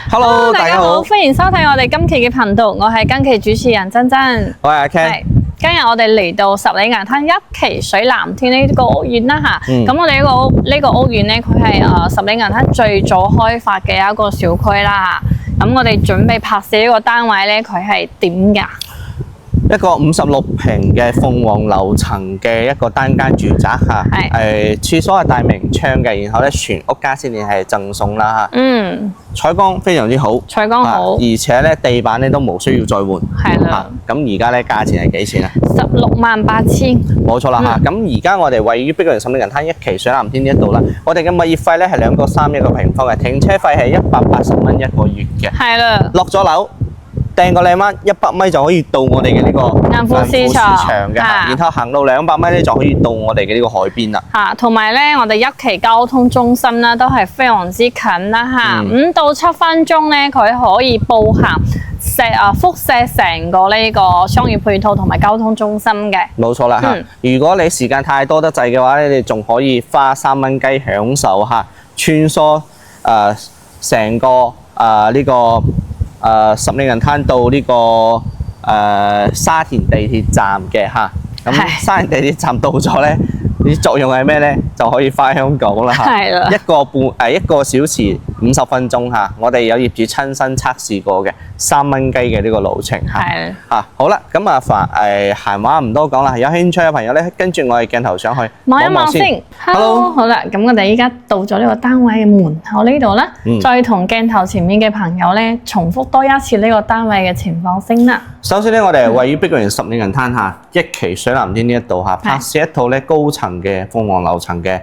Hello， 大家好，歡迎收睇我哋今期嘅頻道，我係今期主持人珍珍，我係阿 Ken。今日我哋嚟到十里岩灘一期水藍天呢個屋苑啦吓，咁我哋呢個屋苑咧，佢係十里岩灘最早開發嘅一個小區啦。咁我哋準備拍攝呢個單位咧，佢係點噶？一個56平嘅鳳凰樓層嘅一個單間住宅嚇，廁所係帶明窗嘅，然後咧全屋家私電係贈送啦嚇。採光非常之好，採光好，而且咧地板咧都冇需要再換。係啦。咁而家咧價錢係幾錢啊？168000。冇錯啦嚇。咁而家我哋位於碧桂園十里岩灘一期水藍天呢一度啦，我哋嘅物業費咧係2個3一個平方嘅，停車費係180蚊一個月嘅。係啦。落咗樓。掟個靚蚊100米就可以到我哋嘅呢個銀富市場嘅，然後行到200米咧就可以到我哋嘅呢個海邊啦。同埋咧，我哋一期交通中心啦，都係非常之近啦嚇，5到7分鐘咧，佢可以步行輻射成個呢個商業配套同埋交通中心嘅。冇錯啦嚇，如果你時間太多得滯嘅話咧，你仲可以花3蚊雞享受下穿梭成個呢個。十里岩灘到呢個沙田地鐵站嘅嚇，咁沙田地鐵站到咗咧，啲作用係咩咧？就可以翻香港啦嚇，一個小時50分鐘嚇，我哋有業主親身測試過嘅3蚊雞嘅呢個路程嚇。好啦，咁閒話唔多講啦，有興趣嘅朋友咧，跟住我哋鏡頭上去望一望先。Hello， 好啦，咁我哋依家到咗呢個單位嘅門口呢度啦，再同鏡頭前面嘅朋友咧重複多一次呢個單位嘅情況先啦。首先咧，我哋係位於碧桂園十里岩灘嚇一期水藍天呢一度嚇，拍攝一套咧高層嘅鳳凰樓層嘅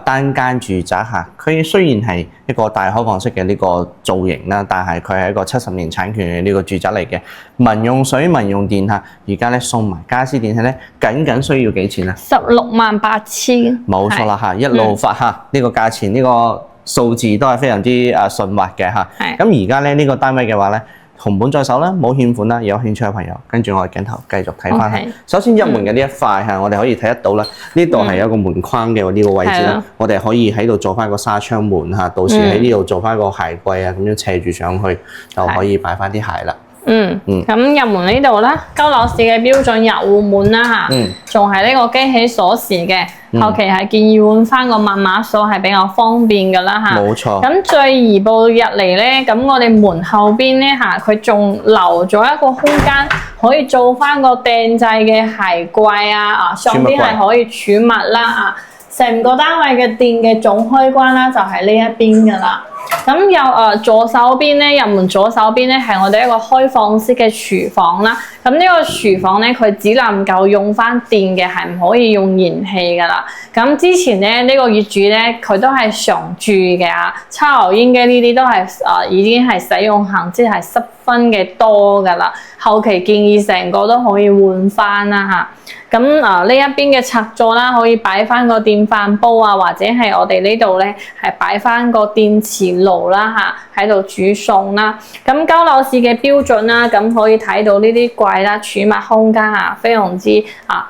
單間住宅嚇。佢雖然係一個大開放式嘅呢個造型啦，但係佢係一個70年產權嘅呢個住宅嚟嘅，民用水、民用電嚇。而家咧送埋家私電器咧，僅需要幾錢啊？168000。冇錯啦嚇，一路發嚇呢個價錢，呢個數字都係非常之順滑嘅嚇。咁而家咧呢個單位嘅話咧，紅本在手啦，冇欠款啦，有興趣嘅朋友跟住我嘅鏡頭繼續睇翻。首先入門嘅呢一塊嚇，我哋可以睇得到啦，呢度係有一個門框嘅呢個位置啦，我哋可以喺度做翻個紗窗門嚇，到時喺呢度做翻個鞋櫃啊，咁樣斜住上去就可以擺翻啲鞋啦。咁入門呢度啦，交樓市嘅標準入戶門啦嚇，仲係呢個機器鎖匙嘅，後期係建議換翻個密碼鎖係比較方便噶啦嚇。冇錯。咁最移步入嚟咧，咁我哋門後邊咧嚇，佢仲留咗一個空間，可以做翻個訂製嘅鞋櫃啊，上邊係可以儲物啦啊，成個單位嘅電嘅總開關啦，就係呢一邊噶啦。咁右左手邊咧，入門左手邊咧係我哋一個開放式嘅廚房啦。咁呢個廚房咧，佢只能夠用翻電嘅，係唔可以用燃氣噶啦。咁之前咧呢個業主咧，佢都係常住嘅抽油煙機呢啲都係已經係使用行之係10分嘅多噶啦。後期建議成個都可以換翻啦嚇。咁呢一邊嘅插座啦，可以擺翻個電飯煲啊，或者係我哋呢度咧係擺翻個電磁爐啦嚇，喺度煮餸啦。咁交樓市嘅標準啦，咁可以睇到呢啲櫃啦，儲物空間非常之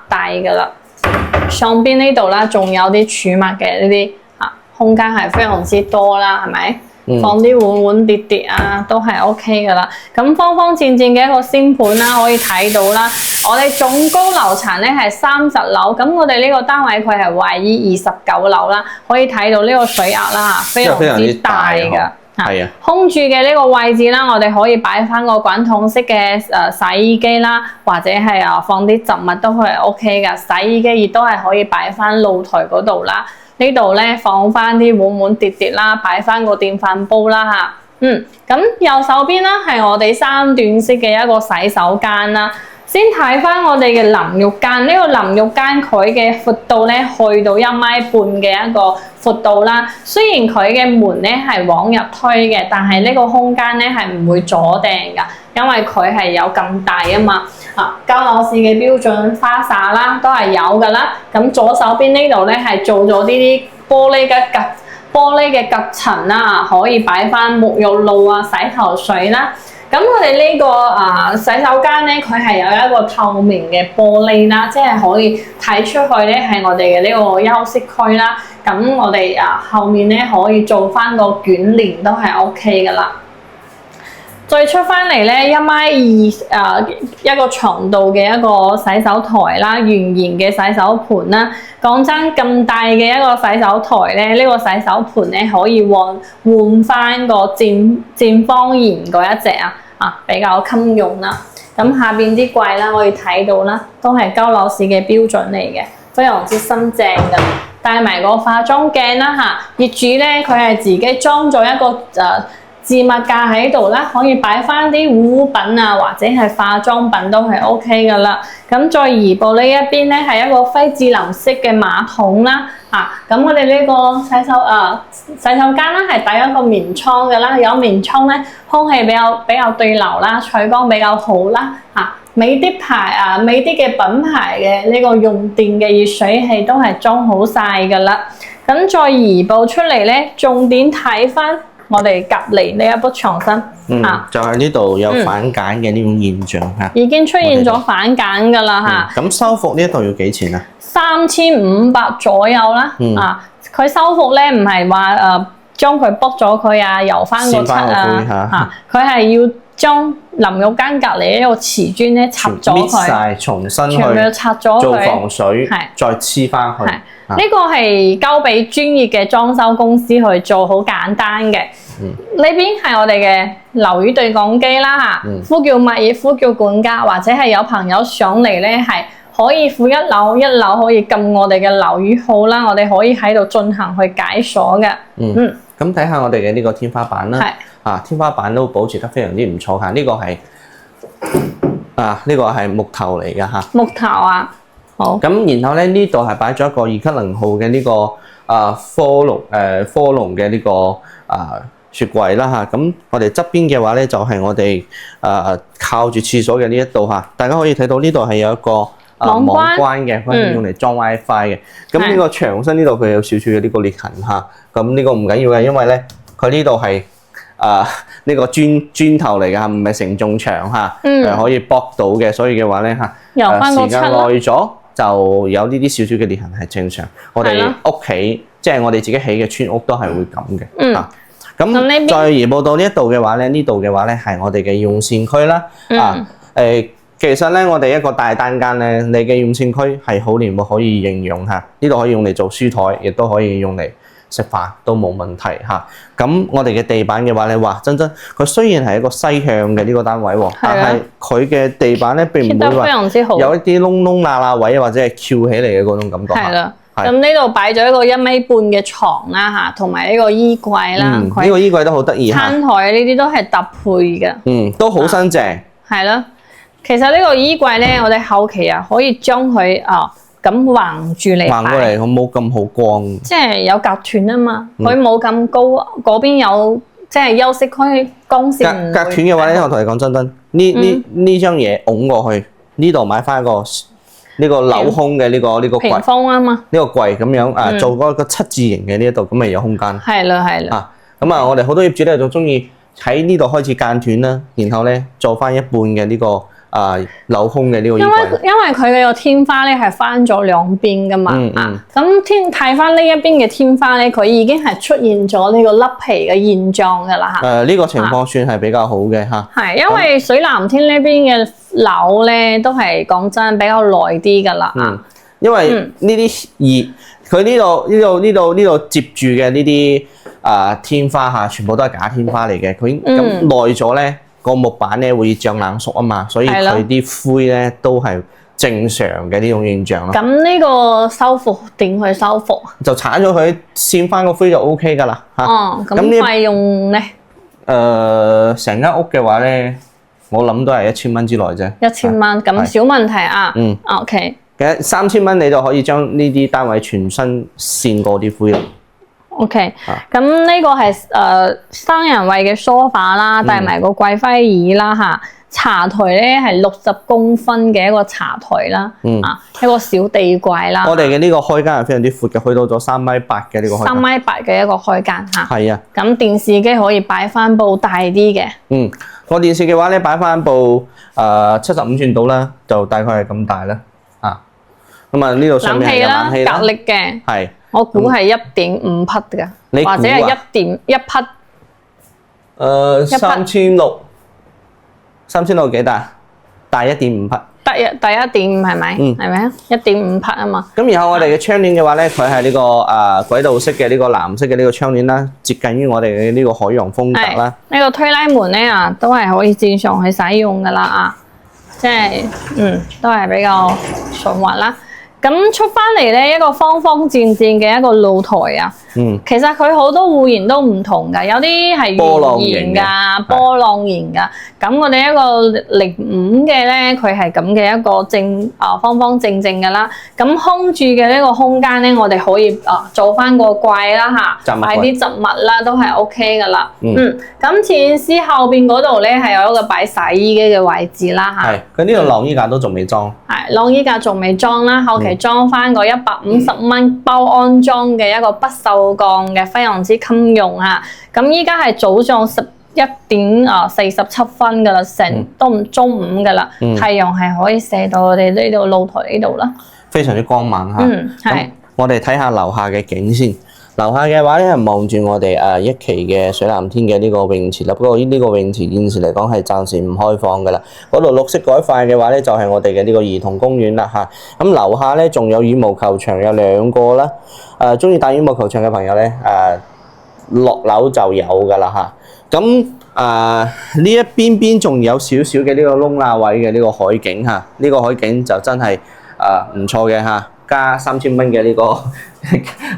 大噶啦。上邊呢度啦，仲有啲儲物嘅呢啲空間係非常之多啦，係咪？放啲碗碟碟都係 OK 噶啦。咁方方正正嘅一個星盤啦，可以睇到啦。我哋總高樓層咧係30樓，咁我哋呢個單位佢係位於29樓啦。可以睇到呢個水壓啦，非常之大噶。空住嘅呢個位置啦，我哋可以擺翻個滾筒式嘅洗衣機啦，或者係放啲雜物都係 OK 噶。洗衣機亦都係可以擺翻露台嗰度啦。呢度咧放翻啲碗碟碟啦，擺翻個電飯煲啦嚇。咁右手邊啦係我哋3段式嘅一個洗手間啦。先睇翻我哋嘅淋浴間，呢個淋浴間佢嘅闊度咧去到1.5米嘅一個闊度啦。雖然佢嘅門咧係往入推嘅，但係呢個空間咧係唔會阻掟噶，因為佢係有咁大啊嘛。交樓市嘅標準花灑啦都係有噶啦。咁左手邊呢度咧係做咗呢啲玻璃嘅隔層啦，可以擺翻沐浴露啊、洗頭水啦。咁我哋呢個洗手間咧，佢係有一個透明嘅玻璃啦，即係可以睇出去咧係我哋嘅呢個休息區啦。咁我哋後面咧可以做翻個捲簾都係 OK 噶啦。再出翻嚟咧1.2米一個長度嘅一個洗手台啦，圓形嘅洗手盤啦。講真，咁大嘅一個洗手台咧，呢個洗手盤咧可以換翻個正方形嗰一隻比較襟用啦。咁下邊啲櫃啦，可以睇到啦，都係高樓市嘅標準嚟嘅，非常之新淨㗎。帶埋個化妝鏡啦嚇，業主咧佢係自己裝咗一個置物架喺度啦，可以擺翻啲護膚品啊，或者係化妝品都係 OK 噶啦。咁再移步呢一邊咧，係一個灰智能式嘅馬桶啦。咁我哋呢個洗手間啦，係帶一個棉窗嘅啦，有棉窗咧，空氣比較對流啦，採光比較好啦。美的嘅品牌嘅呢個用電嘅熱水器都係裝好晒噶啦。咁再移步出嚟咧，重點睇翻我哋隔離呢一幅牆身，就係呢度有反揀嘅呢種現象嚇，已經出現咗反揀㗎啦嚇。咁修復呢一度要幾錢啊？3500左右啦。佢修復咧唔係話將佢剝咗佢油翻個漆佢係要將淋浴間隔離呢個瓷磚咧拆咗佢，搣晒重新去全部拆咗佢做防水，再黐翻去。呢個係交俾專業嘅裝修公司去做，好簡單嘅。呢邊係我哋嘅樓宇對講機啦嚇，呼叫物業、呼叫管家，或者係有朋友上嚟咧，係可以負1樓可以撳我哋嘅樓宇號啦，我哋可以喺度進行去解鎖嘅。咁睇下我哋嘅呢個天花板啦，天花板都保持得非常之唔錯嚇，呢個係木頭嚟嘅嚇。木頭啊！好，咁然後咧呢度係擺咗一個2級能耗嘅呢個科隆嘅呢個雪櫃啦嚇。咁我哋側邊嘅話咧就係我哋靠住廁所嘅呢一度嚇，大家可以睇到呢度係有一個網關嘅，可以用嚟裝 WiFi 嘅。咁呢個牆身呢度佢有少少嘅呢個裂痕嚇，咁呢個唔緊要嘅，因為咧佢呢度係呢個磚頭嚟嘅嚇，唔係承重牆嚇，可以駁到嘅，所以嘅話咧時間耐咗就有呢啲少少嘅裂痕係正常。我哋屋企即係我哋自己起嘅村屋都係會咁嘅。咁再移步到呢一度嘅話咧，呢度嘅話咧係我哋嘅用膳區啦。其實咧我哋一個大單間咧，你嘅用膳區係好連可以應用嚇。呢度可以用嚟做書台，亦都可以用嚟食飯都冇問題嚇。咁我哋嘅地板嘅話咧，哇真佢雖然係一個西向嘅呢個單位喎，但係佢嘅地板咧並唔會話有一啲窿窿罅罅位或者係翹起嚟嘅嗰種感覺。係啦，咁呢度擺咗一個1.5米嘅床啦嚇，同埋呢個衣櫃啦。呢個衣櫃都好得意嚇。餐台呢啲都係搭配嘅。都好新淨。係咯，其實呢個衣櫃咧，我哋後期可以將佢咁橫住嚟擺，橫過嚟，佢冇咁好光。即係有隔斷啊嘛，佢冇咁高，嗰邊有即係休息區，光線唔會隔斷嘅話咧，我同你講真，呢張嘢拱過去，呢度買翻個呢個鏤空嘅呢個櫃，屏風啊嘛，呢個櫃咁樣做嗰個7字形嘅呢一度，咁咪有空間。係啦。咁我哋好多業主咧就中意喺呢度開始間斷啦，然後咧做翻一半嘅呢個鏤空嘅呢個衣櫃。因為佢嘅個天花咧係翻咗兩邊噶嘛，咁睇翻呢一邊嘅天花咧，佢已經係出現咗呢個甩皮嘅現狀噶啦嚇。呢個情況算係比較好嘅嚇。係因為水藍天呢邊嘅樓咧都係講真比較耐啲噶啦。因為呢啲佢呢度接住嘅呢啲天花嚇，全部都係假天花嚟嘅。佢咁耐咗咧。個木板咧會漲冷縮啊嘛，所以佢啲灰咧都係正常嘅呢種現象咯。咁呢個修復點去修復？就鏟咗佢，扇翻個灰就 O K 噶啦嚇。咁費用咧？成間屋嘅話咧，我諗都係1000蚊之內啫。1000蚊咁小問題啊。OK。其實3000蚊你就可以將呢啲單位全身扇過啲灰啦。OK，咁呢個係3人位嘅梳化啦，帶埋個貴妃椅啦嚇，茶台咧係60公分嘅一個茶台啦，一個小地櫃啦。我哋嘅呢個開間係非常之闊嘅，去到咗3.8米嘅呢個開間。3.8米嘅一個開間嚇。係啊。咁電視機可以擺翻部大啲嘅。個電視嘅話咧，擺翻部75寸到啦，就大概係咁大啦。咁呢度上面係有冷氣啦，格力嘅。係。我估係1.5匹嘅，或者係1匹。3600 3000度幾大？大1.5匹。第1.5係咪？係咪啊？1.5匹啊嘛。咁然後我哋嘅窗簾嘅話咧，佢係呢個軌道式嘅呢個藍色嘅呢個窗簾啦，接近於我哋嘅呢個海洋風格啦。呢個推拉門咧都係可以正常去使用噶啦啊，即係都係比較順滑啦。咁出翻嚟咧，一個方方正正嘅一個露台啊。其實佢好多戶型都唔同㗎，有啲係圓形㗎、波浪形㗎。咁我哋一個05嘅咧，佢係咁嘅一個方方正正㗎啦。咁空住嘅呢個空間咧，我哋可以做翻個櫃啦嚇，擺啲植物啦，都係 OK 㗎啦。咁前司後邊嗰度咧係有一個擺洗衣機嘅位置啦嚇。係，佢呢度晾衣架都仲未裝。係，晾衣架仲未裝啦，後期裝翻個150蚊包安裝嘅一個不鏽鋼嘅，非常之襟用啊！咁依家係早上11:47分噶啦，都唔中午噶啦，太陽係可以射到我哋呢度露台呢度啦，非常之光猛嚇。係。我哋睇下樓下嘅景先。樓下嘅話咧係望住我哋一期嘅水藍天嘅呢個泳池啦，不過呢個泳池現時嚟講係暫時唔開放噶啦。嗰度綠色嗰一塊嘅話咧就係我哋嘅呢個兒童公園啦嚇。咁樓下咧仲有羽毛球場有2個啦。中意打羽毛球場嘅朋友咧落樓就有噶啦嚇。咁呢一邊仲有少少嘅呢個窿罅位嘅呢個海景嚇，呢個海景就真係唔錯嘅嚇。加3000蚊嘅呢個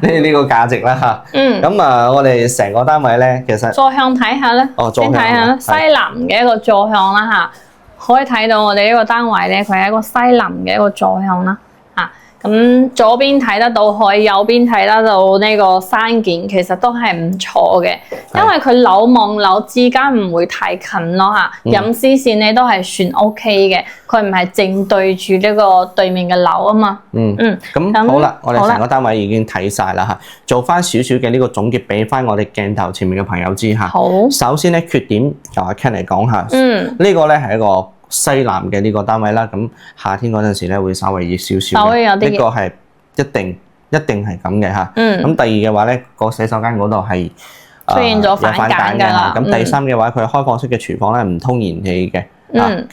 呢個價值啦嚇。咁我哋成個單位咧，其實坐向睇下咧，先睇下啦，西南嘅一個坐向啦嚇，可以睇到我哋呢個單位咧，佢係一個西南嘅一個坐向啦嚇。咁左邊睇得到海，右邊睇得到呢個山景，其實都係唔錯嘅，因為佢樓望樓之間唔會太近咯嚇，隱私線咧都係算 OK 嘅，佢唔係正對住呢個對面嘅樓啊嘛。咁好啦，我哋成個單位已經睇晒啦嚇，做翻少少嘅呢個總結，俾翻我哋鏡頭前面嘅朋友知嚇。好，首先咧缺點由阿 Ken 嚟講下，呢個咧係一個西南嘅呢個單位啦，咁夏天嗰陣時咧會稍微熱少少嘅，呢個係一定係咁嘅嚇。咁第二嘅話咧，個洗手間嗰度係出現咗反揀㗎啦。咁第三嘅話，佢開放式嘅廚房咧唔通燃氣嘅。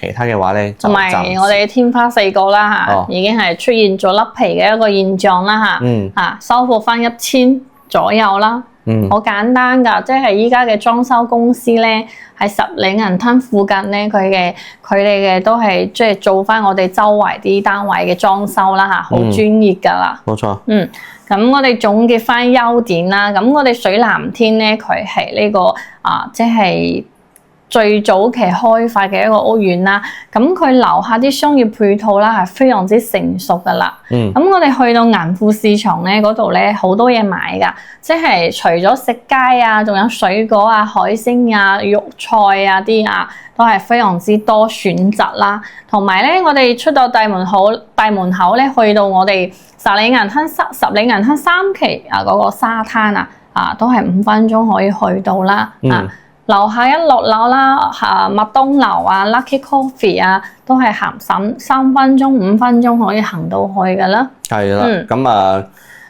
其他嘅話咧，同埋我哋天花4個啦嚇，已經係出現咗甩皮嘅一個現象啦嚇。修復翻1000左右啦。好簡單㗎，即係依家嘅裝修公司咧，喺十里銀灘附近咧，佢哋嘅都係即係做翻我哋周圍啲單位嘅裝修啦嚇，好專業㗎啦。冇錯。咁我哋總結翻優點啦，咁我哋水藍天咧，佢係呢個即係最早期開發嘅一個屋苑啦，咁佢樓下啲商業配套啦係非常之成熟噶啦。咁我哋去到銀富市場咧，嗰度咧好多嘢買噶，即係除咗食街啊，仲有水果啊、海鮮啊、肉菜啊啲都係非常之多選擇啦。同埋咧，我哋出到大門口咧，去到我哋十里銀灘3期嗰個沙灘都係5分鐘可以去到啦。樓下一落樓啦，麥當勞Lucky Coffee 都係行3分鐘、5分鐘可以行到去噶啦。係啦，咁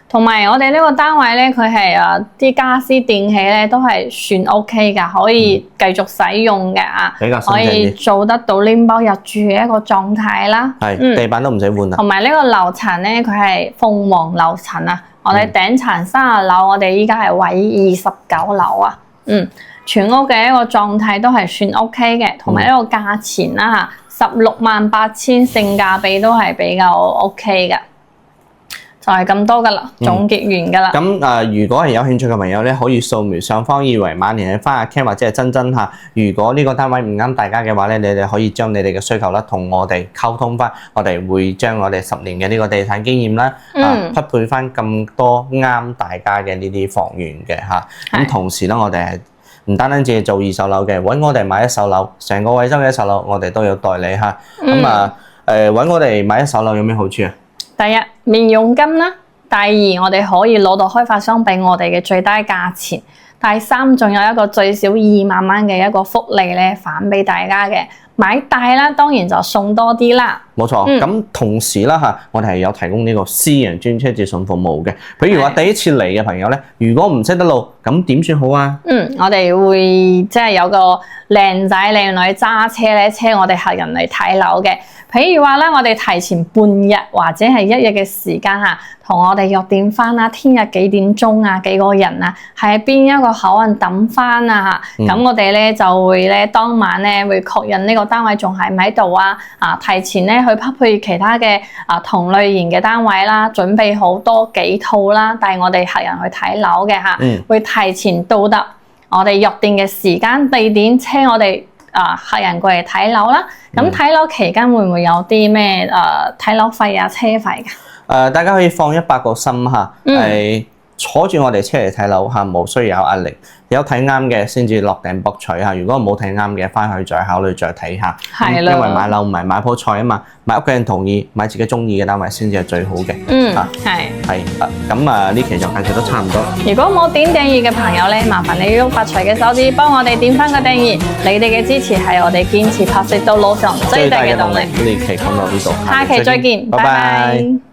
同埋我哋呢個單位咧，佢係啲家私電器咧都係算 OK 噶，可以繼續使用嘅比較可以做得到拎包入住嘅一個狀態啦。係，地板都唔使換啦。同埋呢個樓層咧，佢係鳳凰樓層我哋頂層30樓，我哋依家係位29樓全屋嘅一個狀態都係算 OK 嘅，同埋呢個價錢啦168000，性價比都係比較 OK 嘅，就係咁多噶啦，總結完噶啦。咁如果係有興趣嘅朋友咧，可以掃描上方二維碼聯繫翻阿 Ken 或者係珍珍嚇。如果呢個單位唔啱大家嘅話咧，你哋可以將你哋嘅需求啦同我哋溝通翻，我哋會將我哋10年嘅呢個地產經驗啦，匹配翻咁多啱大家嘅呢啲房源嘅嚇。咁同時咧，我哋係唔單止係做2手樓嘅，揾我哋買1手樓，成個惠州嘅1手樓，我哋都有代理嚇。咁揾我哋買1手樓有咩好處啊？第一，免佣金啦；第二，我哋可以攞到開發商俾我哋嘅最低價錢；第三，仲有一個最少2萬蚊嘅一個福利咧，返俾大家嘅。買大啦，當然就送多啲啦。冇錯，咁同時啦嚇，我哋係有提供呢個私人專車接送服務嘅。譬如話第一次嚟嘅朋友咧，如果唔識得路，咁點算好啊？我哋會即係有個靚仔靚女揸車咧，車我哋客人嚟睇樓嘅。譬如話咧，我哋提前半日或者係一日嘅時間嚇，同我哋約定翻啦，聽日幾點鐘啊，幾個人啊，喺邊一個口岸等翻啊嚇。咁我哋咧就會咧當晚咧會確認呢個單位仲喺唔喺度啊，提前咧去匹配其他嘅同類型嘅單位啦，準備好多幾套啦，帶我哋客人去睇樓嘅嚇，會提前到達我哋約定嘅時間地點，車我哋客人過嚟睇樓啦。咁睇樓期間會唔會有啲咩睇樓費啊、車費㗎？大家可以放100個心嚇，係坐住我哋車嚟睇樓嚇，冇需要有壓力。有睇啱嘅先至落訂博取嚇，如果冇睇啱嘅，翻去再考慮再睇下。係啦，因為買樓唔係買鋪菜啊嘛，買屋企人同意，買自己中意嘅單位先至係最好嘅。係咁呢期就介紹得差唔多。如果冇點訂閱嘅朋友咧，麻煩你用發財嘅手指幫我哋點翻個訂閱，你哋嘅支持係我哋堅持拍攝到路上最大嘅動力。呢期講到呢度，下期再見，拜拜。